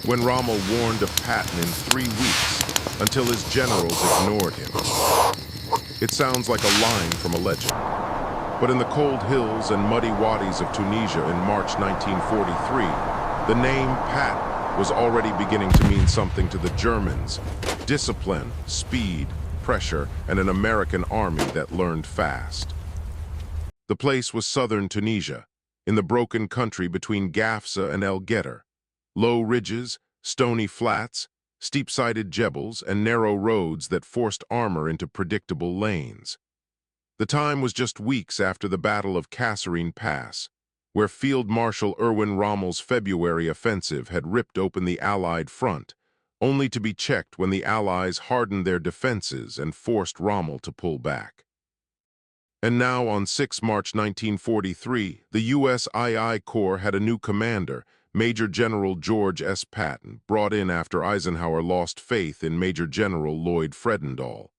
when Rommel warned of Patton in 3 weeks until his generals ignored him. It sounds like a line from a legend. But in the cold hills and muddy wadis of Tunisia in March 1943, the name Patton was already beginning to mean something to the Germans: discipline, speed, pressure, and an American army that learned fast. The place was southern Tunisia, in the broken country between Gafsa and El Guettar. Low ridges, stony flats, steep-sided jebels, and narrow roads that forced armor into predictable lanes. The time was just weeks after the Battle of Kasserine Pass, where Field Marshal Erwin Rommel's February offensive had ripped open the Allied front, only to be checked when the Allies hardened their defenses and forced Rommel to pull back. And now, on 6 March 1943, the U.S. II Corps had a new commander, Major General George S. Patton, brought in after Eisenhower lost faith in Major General Lloyd Fredendall.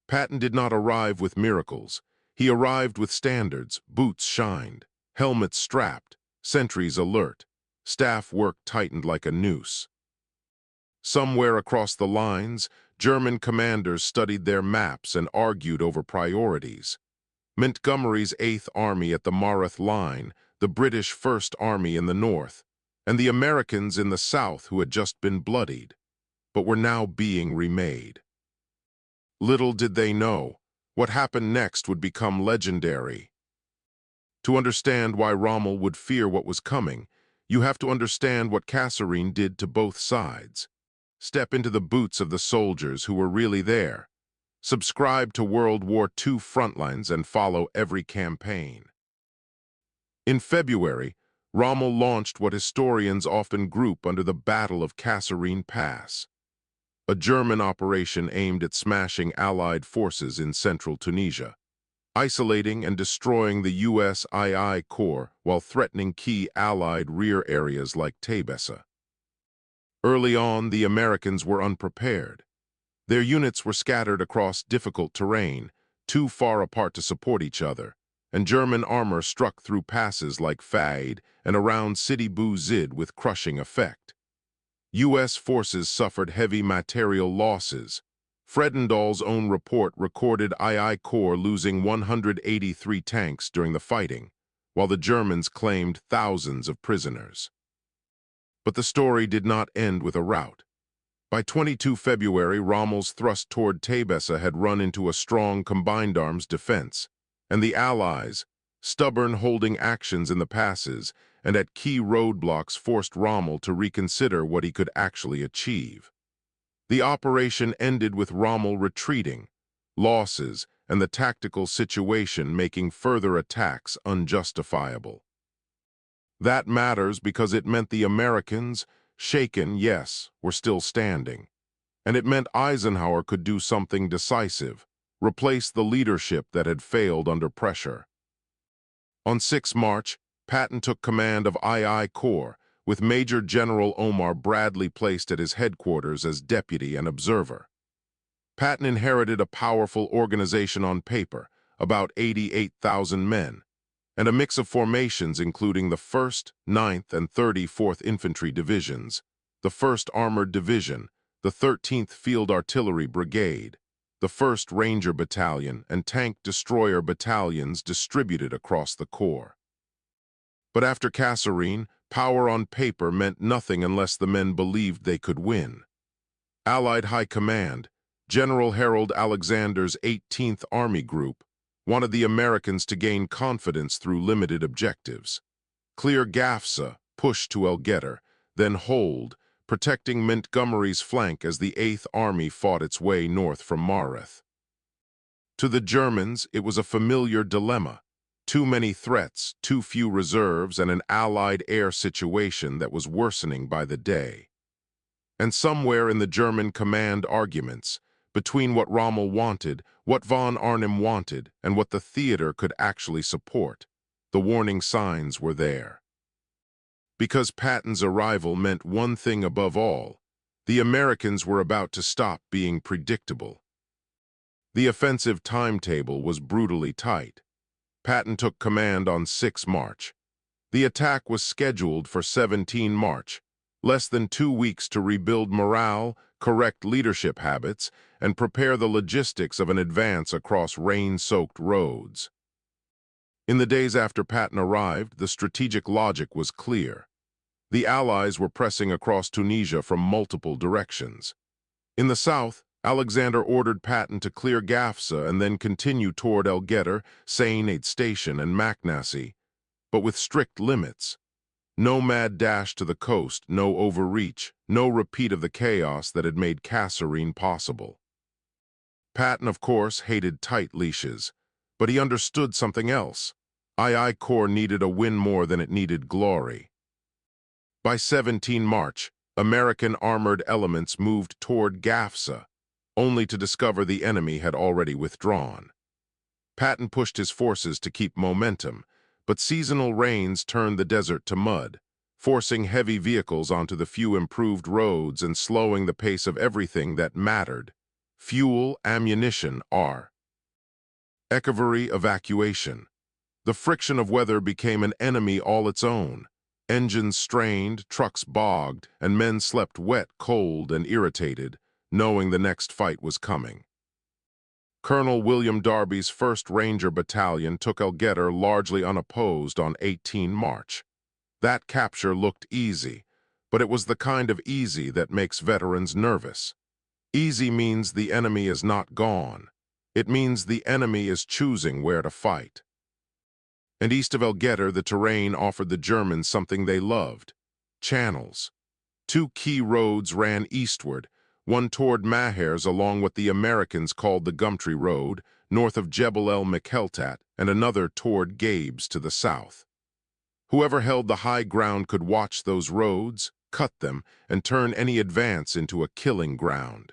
Patton did not arrive with miracles. He arrived with standards: boots shined, helmets strapped, sentries alert, staff work tightened like a noose. Somewhere across the lines, German commanders studied their maps and argued over priorities. Montgomery's 8th Army at the Mareth Line, the British 1st Army in the north, and the Americans in the south who had just been bloodied, but were now being remade. Little did they know, what happened next would become legendary. To understand why Rommel would fear what was coming, you have to understand what Kasserine did to both sides. Step into the boots of the soldiers who were really there. Subscribe to World War II Frontlines and follow every campaign. In February, Rommel launched what historians often group under the Battle of Kasserine Pass, a German operation aimed at smashing Allied forces in central Tunisia, isolating and destroying the U.S. II Corps while threatening key Allied rear areas like Tebessa. Early on, the Americans were unprepared. Their units were scattered across difficult terrain, too far apart to support each other, and German armor struck through passes like Faid and around Sidi Bou Zid with crushing effect. U.S. forces suffered heavy material losses. Fredendall's own report recorded II Corps losing 183 tanks during the fighting, while the Germans claimed thousands of prisoners. But the story did not end with a rout. By 22 February, Rommel's thrust toward Tebessa had run into a strong combined arms defense, and the Allies, stubborn holding actions in the passes and at key roadblocks, forced Rommel to reconsider what he could actually achieve. The operation ended with Rommel retreating, losses, and the tactical situation making further attacks unjustifiable. That matters because it meant the Americans, shaken, yes, were still standing. And it meant Eisenhower could do something decisive, replace the leadership that had failed under pressure. On 6 March, Patton took command of II Corps, with Major General Omar Bradley placed at his headquarters as deputy and observer. Patton inherited a powerful organization on paper, about 88,000 men, and a mix of formations including the 1st, 9th, and 34th Infantry Divisions, the 1st Armored Division, the 13th Field Artillery Brigade, the 1st Ranger Battalion, and Tank Destroyer Battalions distributed across the Corps. But after Kasserine, power on paper meant nothing unless the men believed they could win. Allied High Command, General Harold Alexander's 18th Army Group, wanted the Americans to gain confidence through limited objectives. Clear Gafsa, push to El Guettar, then hold, protecting Montgomery's flank as the 8th Army fought its way north from Mareth. To the Germans, it was a familiar dilemma: too many threats, too few reserves, and an Allied air situation that was worsening by the day. And somewhere in the German command arguments, between what Rommel wanted, what von Arnim wanted, and what the theater could actually support, the warning signs were there. Because Patton's arrival meant one thing above all: the Americans were about to stop being predictable. The offensive timetable was brutally tight. Patton took command on 6 March. The attack was scheduled for 17 March, Less than 2 weeks to rebuild morale, correct leadership habits, and prepare the logistics of an advance across rain-soaked roads. In the days after Patton arrived, the strategic logic was clear. The Allies were pressing across Tunisia from multiple directions. In the south, Alexander ordered Patton to clear Gafsa and then continue toward El Guettar, Sainate Station, and Maknassi, but with strict limits. No mad dash to the coast, no overreach, no repeat of the chaos that had made Kasserine possible. Patton, of course, hated tight leashes, but he understood something else. II Corps needed a win more than it needed glory. By 17 March, American armored elements moved toward Gafsa, only to discover the enemy had already withdrawn. Patton pushed his forces to keep momentum, but seasonal rains turned the desert to mud, forcing heavy vehicles onto the few improved roads and slowing the pace of everything that mattered: fuel, ammunition, cavalry evacuation. The friction of weather became an enemy all its own. Engines strained, trucks bogged, and men slept wet, cold, and irritated, knowing the next fight was coming. Colonel William Darby's 1st Ranger Battalion took El Guettar largely unopposed on 18 March. That capture looked easy, but it was the kind of easy that makes veterans nervous. Easy means the enemy is not gone. It means the enemy is choosing where to fight. And east of El Guettar, the terrain offered the Germans something they loved: channels. 2 key roads ran eastward, one toward Mahers along what the Americans called the Gumtree Road, north of Jebel el Mekheltat, and another toward Gabes to the south. Whoever held the high ground could watch those roads, cut them, and turn any advance into a killing ground.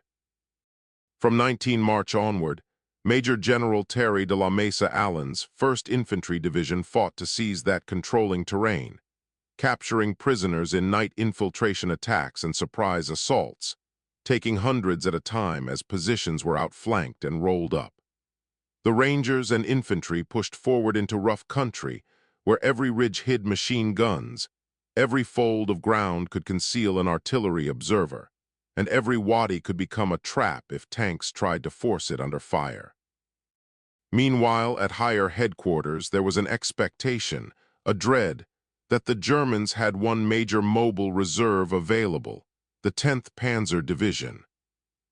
From 19 March onward, Major General Terry de la Mesa Allen's 1st Infantry Division fought to seize that controlling terrain, capturing prisoners in night infiltration attacks and surprise assaults, taking hundreds at a time as positions were outflanked and rolled up. The Rangers and infantry pushed forward into rough country, where every ridge hid machine guns, every fold of ground could conceal an artillery observer, and every wadi could become a trap if tanks tried to force it under fire. Meanwhile, at higher headquarters, there was an expectation, a dread, that the Germans had one major mobile reserve available: the 10th Panzer Division.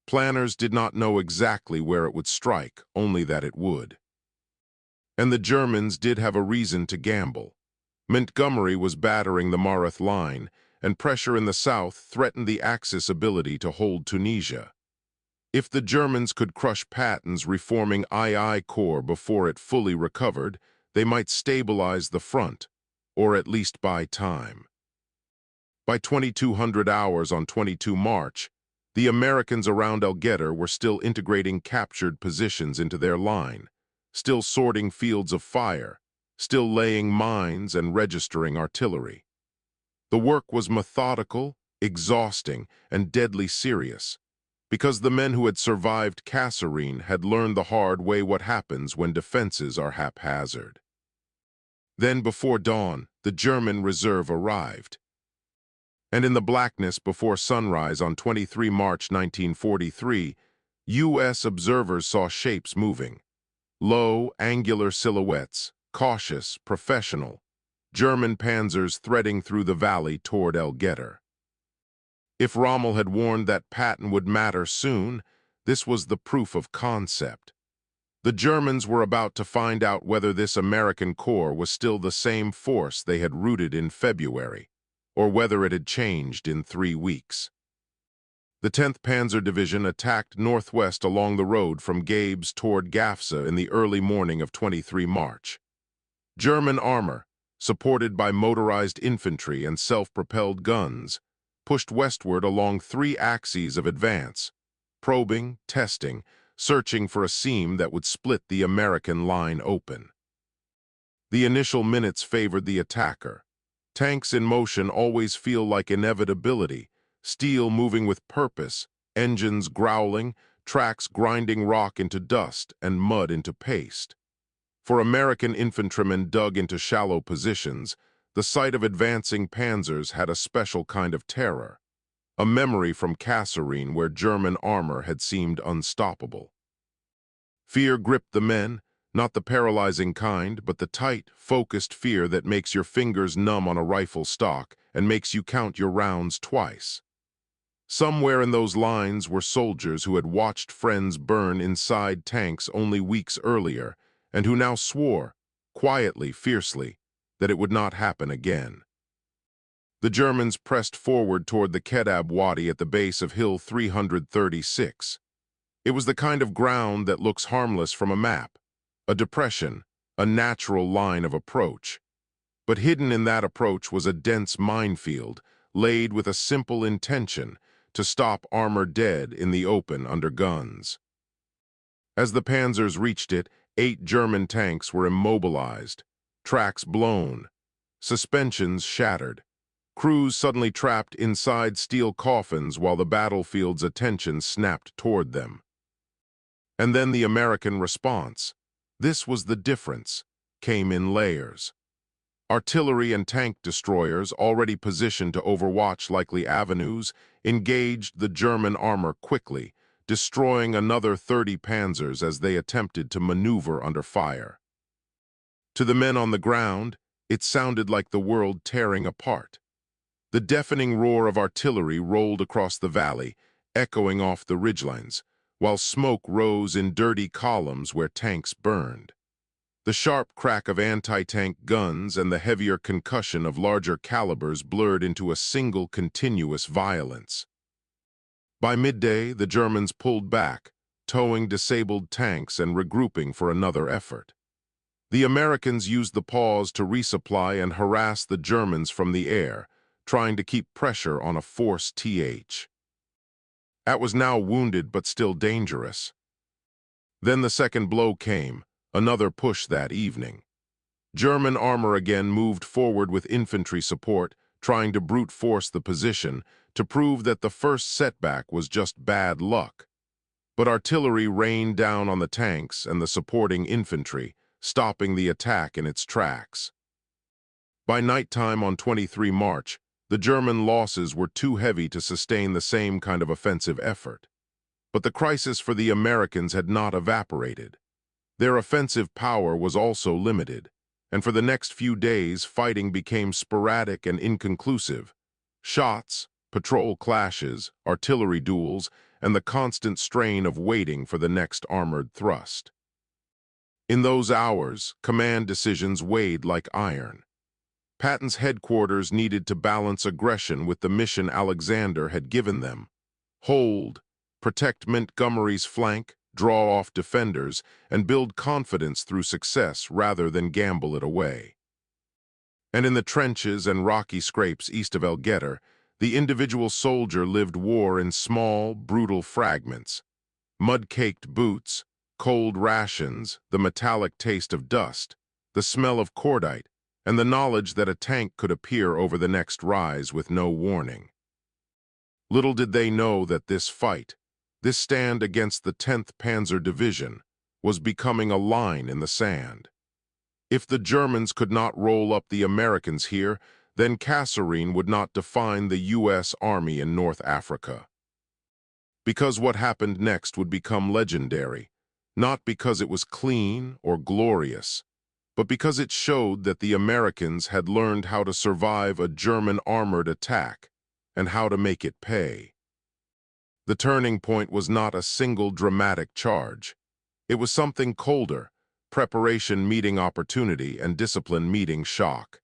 Planners did not know exactly where it would strike, only that it would. And the Germans did have a reason to gamble. Montgomery was battering the Mareth line, and pressure in the south threatened the Axis ability to hold Tunisia. If the Germans could crush Patton's reforming II Corps before it fully recovered, they might stabilize the front, or at least buy time. By 2200 hours on 22 March, the Americans around El Guettar were still integrating captured positions into their line, still sorting fields of fire, still laying mines and registering artillery. The work was methodical, exhausting, and deadly serious, because the men who had survived Kasserine had learned the hard way what happens when defenses are haphazard. Then, before dawn, the German reserve arrived. And in the blackness before sunrise on 23 March 1943, U.S. observers saw shapes moving. Low, angular silhouettes, cautious, professional, German panzers threading through the valley toward El Guettar. If Rommel had warned that Patton would matter soon, this was the proof of concept. The Germans were about to find out whether this American corps was still the same force they had routed in February, or whether it had changed in 3 weeks. The 10th Panzer Division attacked northwest along the road from Gabes toward Gafsa in the early morning of 23 March. German armor, supported by motorized infantry and self-propelled guns, pushed westward along 3 axes of advance, probing, testing, searching for a seam that would split the American line open. The initial minutes favored the attacker. Tanks in motion always feel like inevitability, steel moving with purpose, engines growling, tracks grinding rock into dust and mud into paste. For American infantrymen dug into shallow positions, The sight of advancing panzers had a special kind of terror, a memory from Kasserine where German armor had seemed unstoppable. Fear gripped the men, not the paralyzing kind, but the tight, focused fear that makes your fingers numb on a rifle stock and makes you count your rounds twice. Somewhere in those lines were soldiers who had watched friends burn inside tanks only weeks earlier and who now swore, quietly, fiercely, that it would not happen again. The Germans pressed forward toward the Kedab Wadi at the base of Hill 336. It was the kind of ground that looks harmless from a map, a depression, a natural line of approach. But hidden in that approach was a dense minefield, laid with a simple intention to stop armor dead in the open under guns. As the panzers reached it, 8 German tanks were immobilized, tracks blown, suspensions shattered, crews suddenly trapped inside steel coffins while the battlefield's attention snapped toward them. And then the American response. This was the difference, came in layers. Artillery and tank destroyers, already positioned to overwatch likely avenues, engaged the German armor quickly, destroying another 30 panzers as they attempted to maneuver under fire. To the men on the ground, it sounded like the world tearing apart. The deafening roar of artillery rolled across the valley, echoing off the ridgelines, while smoke rose in dirty columns where tanks burned. The sharp crack of anti-tank guns and the heavier concussion of larger calibers blurred into a single continuous violence. By midday, the Germans pulled back, towing disabled tanks and regrouping for another effort. The Americans used the pause to resupply and harass the Germans from the air, trying to keep pressure on a force TH. That was now wounded but still dangerous. Then the second blow came, another push that evening. German armor again moved forward with infantry support, trying to brute force the position to prove that the first setback was just bad luck. But artillery rained down on the tanks and the supporting infantry, stopping the attack in its tracks. By nighttime on 23 March, the German losses were too heavy to sustain the same kind of offensive effort. But the crisis for the Americans had not evaporated. Their offensive power was also limited, and for the next few days fighting became sporadic and inconclusive. Shots, patrol clashes, artillery duels, and the constant strain of waiting for the next armored thrust. In those hours, command decisions weighed like iron. Patton's headquarters needed to balance aggression with the mission Alexander had given them. Hold, protect Montgomery's flank, draw off defenders, and build confidence through success rather than gamble it away. And in the trenches and rocky scrapes east of Guettar, the individual soldier lived war in small, brutal fragments. Mud-caked boots, cold rations, the metallic taste of dust, the smell of cordite, and the knowledge that a tank could appear over the next rise with no warning. Little did they know that this fight, this stand against the 10th Panzer Division, was becoming a line in the sand. If the Germans could not roll up the Americans here, then Kasserine would not define the U.S. Army in North Africa. Because what happened next would become legendary, not because it was clean or glorious, but because it showed that the Americans had learned how to survive a German armored attack and how to make it pay. The turning point was not a single dramatic charge. It was something colder, preparation meeting opportunity and discipline meeting shock.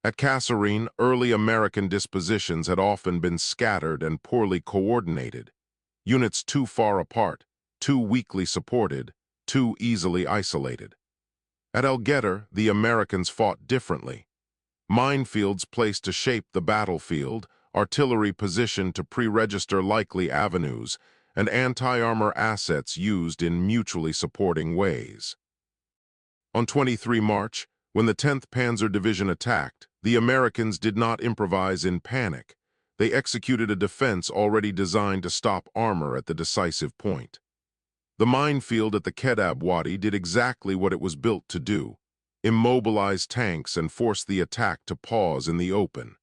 At Kasserine, early American dispositions had often been scattered and poorly coordinated. Units too far apart, too weakly supported, too easily isolated. At Guettar, the Americans fought differently. Minefields placed to shape the battlefield, artillery positioned to pre-register likely avenues, and anti-armor assets used in mutually supporting ways. On 23 March, when the 10th Panzer Division attacked, the Americans did not improvise in panic. They executed a defense already designed to stop armor at the decisive point. The minefield at the Kedab Wadi did exactly what it was built to do. immobilize tanks and force the attack to pause in the open.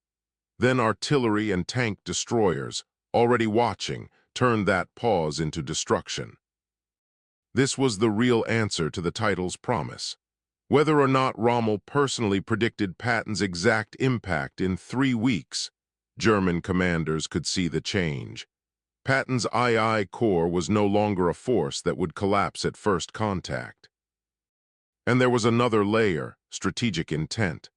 Then artillery and tank destroyers, already watching, turned that pause into destruction. This was the real answer to the title's promise. Whether or not Rommel personally predicted Patton's exact impact in 3 weeks, German commanders could see the change. Patton's II Corps was no longer a force that would collapse at first contact. And there was another layer, strategic intent.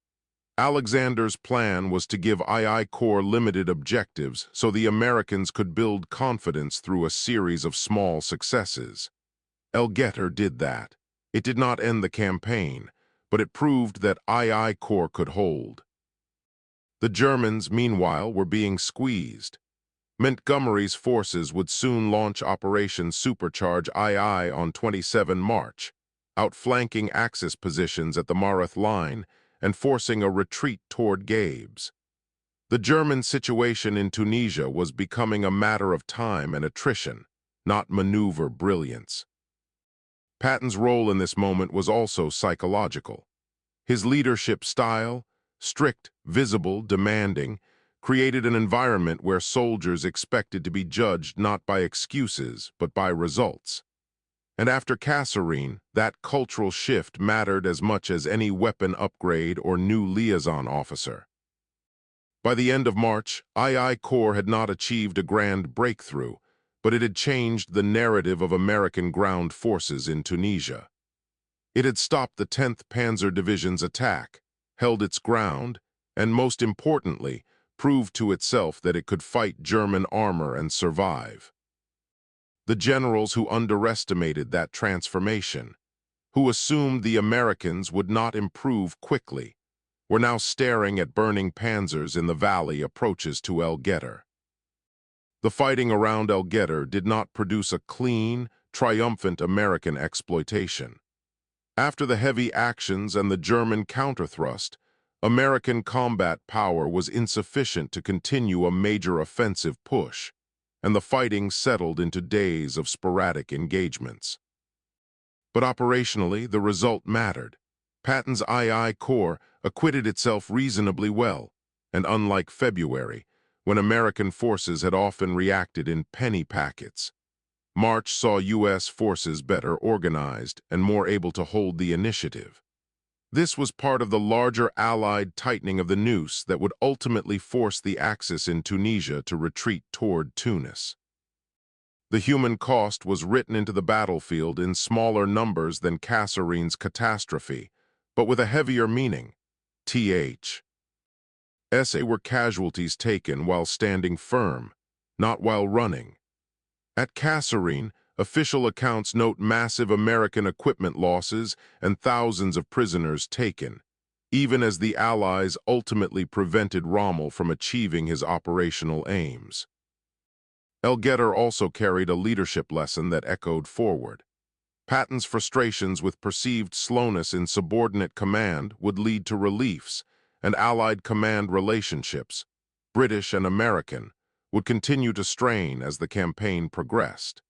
Alexander's plan was to give II Corps limited objectives so the Americans could build confidence through a series of small successes. Guettar did that. It did not end the campaign, but it proved that II Corps could hold. The Germans, meanwhile, were being squeezed. Montgomery's forces would soon launch Operation Supercharge II on 27 March, outflanking Axis positions at the Mareth Line and forcing a retreat toward Gabes. The German situation in Tunisia was becoming a matter of time and attrition, not maneuver brilliance. Patton's role in this moment was also psychological. His leadership style, strict, visible, demanding, created an environment where soldiers expected to be judged not by excuses but by results. And after Kasserine, that cultural shift mattered as much as any weapon upgrade or new liaison officer. By the end of March, II Corps had not achieved a grand breakthrough, but it had changed the narrative of American ground forces in Tunisia. It had stopped the 10th Panzer Division's attack, held its ground, and most importantly, proved to itself that it could fight German armor and survive. The generals who underestimated that transformation, who assumed the Americans would not improve quickly, were now staring at burning panzers in the valley approaches to Guettar. The fighting around Guettar did not produce a clean, triumphant American exploitation. After the heavy actions and the German counterthrust, American combat power was insufficient to continue a major offensive push, and the fighting settled into days of sporadic engagements. But operationally, the result mattered. Patton's II Corps acquitted itself reasonably well, and unlike February, when American forces had often reacted in penny packets, March saw U.S. forces better organized and more able to hold the initiative. This was part of the larger Allied tightening of the noose that would ultimately force the Axis in Tunisia to retreat toward Tunis. The human cost was written into the battlefield in smaller numbers than Kasserine's catastrophe, but with a heavier meaning. Were casualties taken while standing firm, not while running. At Kasserine, official accounts note massive American equipment losses and thousands of prisoners taken, even as the Allies ultimately prevented Rommel from achieving his operational aims. Guettar also carried a leadership lesson that echoed forward. Patton's frustrations with perceived slowness in subordinate command would lead to reliefs, and Allied command relationships, British and American, would continue to strain as the campaign progressed.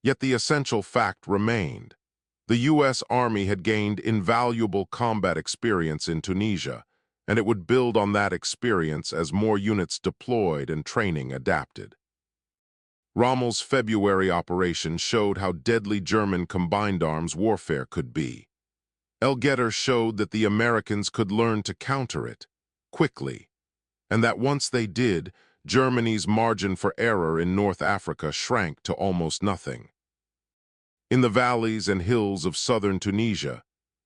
Yet the essential fact remained. The U.S. Army had gained invaluable combat experience in Tunisia, and it would build on that experience as more units deployed and training adapted. Rommel's February operation showed how deadly German combined arms warfare could be. Guettar showed that the Americans could learn to counter it, quickly, and that once they did, Germany's margin for error in North Africa shrank to almost nothing. In the valleys and hills of southern Tunisia,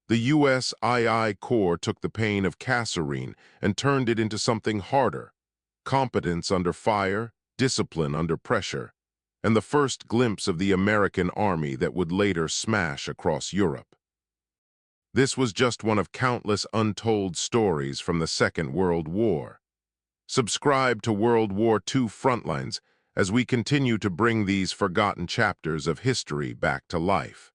the U.S. II Corps took the pain of Kasserine and turned it into something harder: competence under fire, discipline under pressure, and the first glimpse of the American army that would later smash across Europe. This was just one of countless untold stories from the Second World War. Subscribe to World War II Frontlines as we continue to bring these forgotten chapters of history back to life.